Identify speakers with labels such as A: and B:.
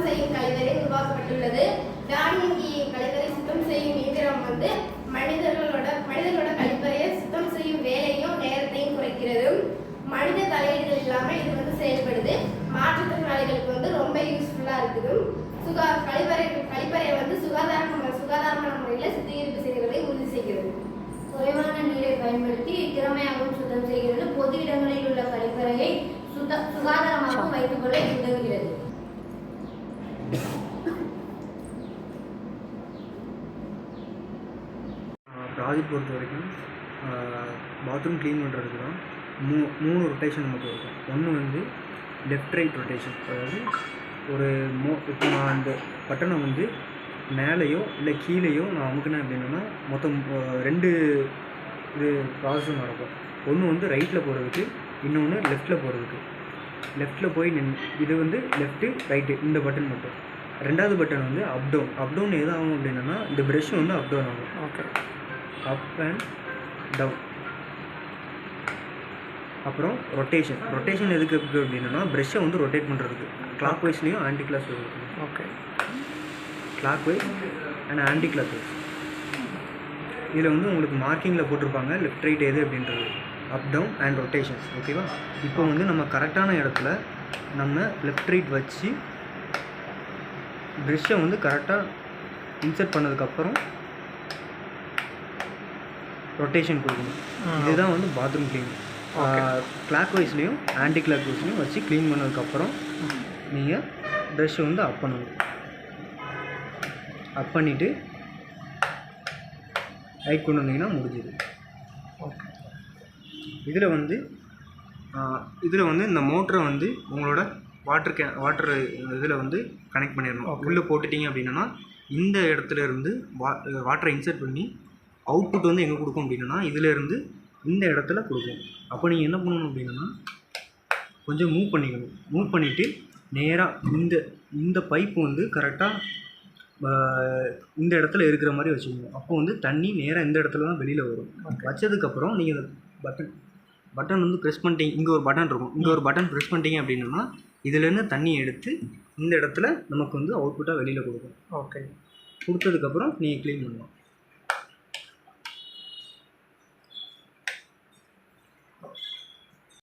A: செய்யும் கழிவறை உருவாக்கப்பட்டுள்ளது. தானியங்கி கழிவறை சுத்தம் செய்யும் இயந்திரம் வந்து மனிதர்களோட கழிப்பறையை சுத்தம் செய்யும் வேலையும் நேரத்தையும் குறைக்கிறது. மனித தலையீடுகள் இல்லாமல் இது வந்து செயல்படுது. மாற்றுத்திறனாளிகளுக்கு வந்து ரொம்ப யூஸ்ஃபுல்லாக இருக்குது. கழிப்பறையை வந்து சுகாதாரமான முறையில் சுத்திகரிப்பு செய்கிறதை உறுதி செய்கிறது.
B: குறைவான நீரை பயன்படுத்தி திறமையாகவும் சுத்தம் செய்கிறது. பொது இடங்களில் உள்ள கழிப்பறையை சுகாதாரமாக வைத்துக் கொள்ள உதவுகிறது.
C: ப்ராஜெக்ட் பொறுத்த வரைக்கும் பாத்ரூம் க்ளீன் பண்ணுறதுக்கு தான் மூணு ரொட்டேஷன் நமக்கு இருக்கும். ஒன்று வந்து லெஃப்ட் ரைட் ரொட்டேஷன், அதாவது ஒரு இப்போ நான் அந்த பட்டனை வந்து மேலேயோ இல்லை கீழேயோ நான் அமுக்கினேன் அப்படின்னா மொத்தம் 2 இது ப்ராசஸும் நடக்கும். ஒன்று வந்து ரைட்டில் போகிறதுக்கு, இன்னொன்று லெஃப்ட்டில் போகிறதுக்கு. லெஃப்ட்டில் போய் இது வந்து லெஃப்ட்டு ரைட்டு இந்த பட்டன் மட்டும். 2வது பட்டன் வந்து அப்டவுன் எது ஆகும் அப்படின்னா இந்த ப்ரெஷ் வந்து அப்டவுன் ஆகும். Okay, up and down. அப்புறம் ரொட்டேஷன் எதுக்கு இருக்குது அப்படின்னா ப்ரெஷ்ஷை வந்து ரொட்டேட் பண்ணுறதுக்கு, கிளாக் வைஸ்லேயும் anti clock wise. Okay, clockwise and anticlockwise. இதில் வந்து உங்களுக்கு மார்க்கிங்கில் போட்டிருப்பாங்க லெஃப்ட் ரைட் எது அப்படின்றது, அப் டவுன் அண்ட் ரொட்டேஷன். ஓகேவா? இப்போ வந்து நம்ம கரெக்டான இடத்துல நம்ம லெஃப்ட் ரைட் வச்சு ப்ரெஷ்ஷை வந்து கரெக்டாக இன்சர்ட் பண்ணதுக்கப்புறம் ரொட்டேஷன் கொடுக்கணும். இதுதான் வந்து பாத்ரூம் க்ளீனிங். கிளாக் வைஸ்லேயும் ஆன்டி கிளாக் வைஸ்லேயும் வச்சு க்ளீன் பண்ணதுக்கப்புறம் நீங்கள் ப்ரெஷ்ஷை வந்து அப் பண்ணணும். அப் பண்ணிவிட்டு ரைட் கொண்டு வந்தீங்கன்னா முடிஞ்சுது. ஓகே, இதில் வந்து இந்த மோட்டரை வந்து உங்களோட வாட்டர் இதில் வந்து கனெக்ட் பண்ணிடணும். உள்ளே போட்டுட்டிங்க அப்படின்னா இந்த இடத்துல இருந்து வாட்டரை இன்சர்ட் பண்ணி அவுட்புட் வந்து எங்கே கொடுக்கும் அப்படின்னா இதிலேருந்து இந்த இடத்துல கொடுக்கும். அப்போ நீங்கள் என்ன பண்ணணும் அப்படின்னா கொஞ்சம் மூவ் பண்ணிவிட்டு நேராக இந்த பைப்பு வந்து கரெக்டாக இந்த இடத்துல இருக்கிற மாதிரி வச்சுக்கணும். அப்போ வந்து தண்ணி நேராக இந்த இடத்துல தான் வெளியில் வரும். வச்சதுக்கப்புறம் நீங்கள் பட்டன் வந்து ப்ரெஸ் பண்ணிட்டீங்க. இங்கே ஒரு பட்டன் இருக்கும், இங்கே ஒரு பட்டன் ப்ரெஸ் பண்ணிட்டீங்க அப்படின்னா இதுலேருந்து தண்ணி எடுத்து இந்த இடத்துல நமக்கு வந்து அவுட்புட்டாக வெளியில் கொடுக்கும். ஓகே, கொடுத்ததுக்கப்புறம் நீங்கள் க்ளீன் பண்ணலாம்.